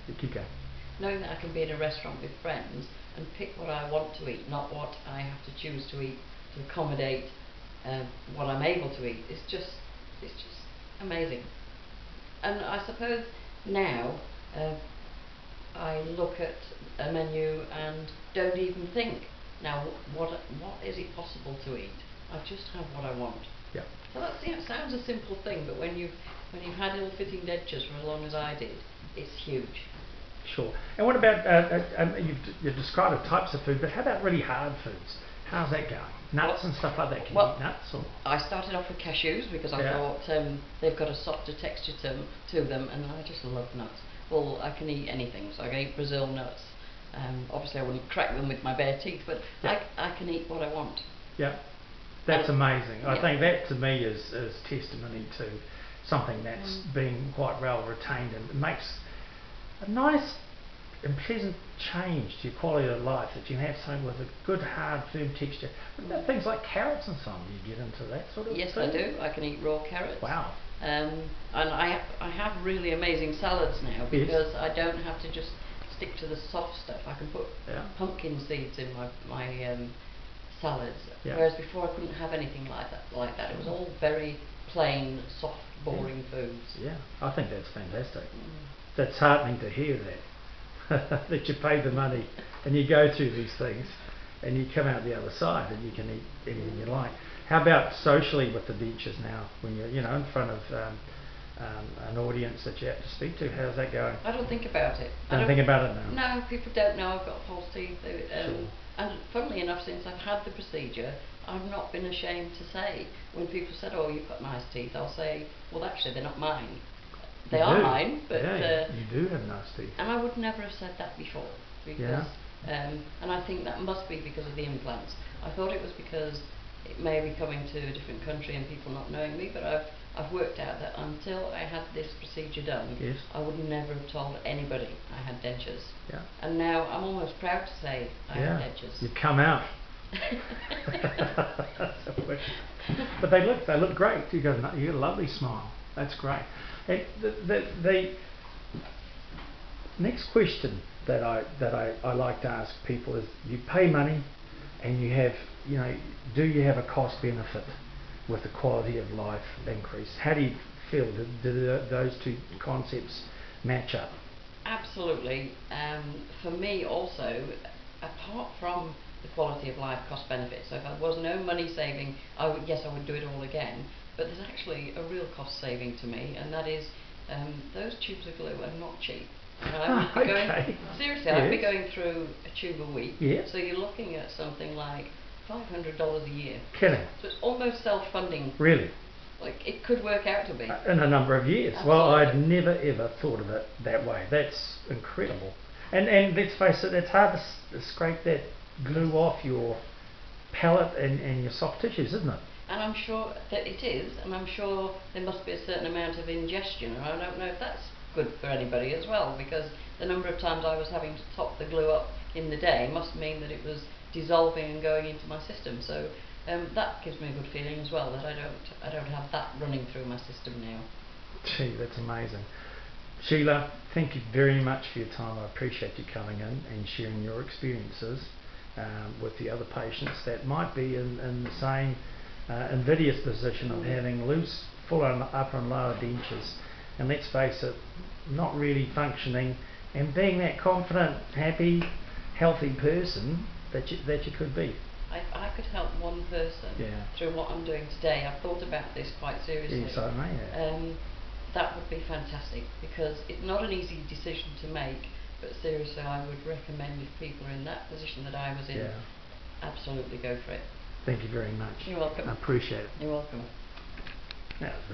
You keep going. Knowing that I can be in a restaurant with friends and pick what I want to eat, not what I have to choose to eat to accommodate what I'm able to eat, it's just amazing. And I suppose now I look at a menu and don't even think, now what is it possible to eat? I just have what I want. Yeah. So that's, it sounds a simple thing, but when you've had ill-fitting dentures for as long as I did, it's huge. Sure. And what about you've described the types of food, but how about really hard foods? How's that going? Nuts and stuff like that. Can you eat nuts? Or? I started off with cashews because I thought they've got a softer texture to them, and I just love nuts. Well, I can eat anything, so I can eat Brazil nuts. Obviously, I wouldn't crack them with my bare teeth, but I can eat what I want. Yeah, that's amazing. I think that to me is testimony to something that's being quite well retained, and it makes a nice and pleasant change to your quality of life, that you have something with a good, hard, firm texture. What about things like carrots and so on? Do you get into that sort of Yes, food? I do. I can eat raw carrots. Wow. And I have really amazing salads now because I don't have to just stick to the soft stuff. I can put pumpkin seeds in my salads, whereas before I couldn't have anything like that. It was all very plain, soft, boring foods. Yeah, I think that's fantastic. That's heartening to hear that, that you pay the money and you go through these things and you come out the other side and you can eat anything you like. How about socially with the dentures now, when you're in front of an audience that you have to speak to? How's that going? I don't think about it. Don't think about it now? No, people don't know I've got false teeth. And funnily enough, since I've had the procedure, I've not been ashamed to say. When people said, "Oh, you've got nice teeth," I'll say, "Well, actually, they're not mine. They are mine, but you do have nice teeth." And I would never have said that before, because and I think that must be because of the implants. I thought it was because it may be coming to a different country and people not knowing me, but I've worked out that until I had this procedure done, I would never have told anybody I had dentures. Yeah. And now I'm almost proud to say I have dentures. You've come out. But they look great. You got a lovely smile. That's great. And the next question that I like to ask people is: you pay money, and you have do you have a cost benefit with the quality of life increase? How do you feel? Do those two concepts match up? Absolutely. For me also, apart from the quality of life cost benefit, so if there was no money saving, I would do it all again, but there's actually a real cost saving to me, and that is those tubes of glue are not cheap. Seriously, I'd be going through a tube a week, so you're looking at something like $500 a year. Kidding. So it's almost self-funding. Really? Like, it could work out to be. In a number of years. Absolutely. Well, I'd never ever thought of it that way. That's incredible. And let's face it, it's hard to scrape that glue off your palate and your soft tissues, isn't it? And I'm sure that it is, and I'm sure there must be a certain amount of ingestion, and I don't know if that's good for anybody as well, because the number of times I was having to top the glue up in the day must mean that it was dissolving and going into my system. So that gives me a good feeling as well, that I don't have that running through my system now. Gee, that's amazing. Sheila, thank you very much for your time. I appreciate you coming in and sharing your experiences with the other patients that might be in the same invidious position of having loose, full upper and lower dentures, and let's face it, not really functioning, and being that confident, happy, healthy person that you could be. If I could help one person through what I'm doing today, I've thought about this quite seriously. Yes, I may. That would be fantastic, because it's not an easy decision to make, but seriously I would recommend, if people are in that position that I was in, absolutely go for it. Thank you very much. You're welcome. I appreciate it. You're welcome. That was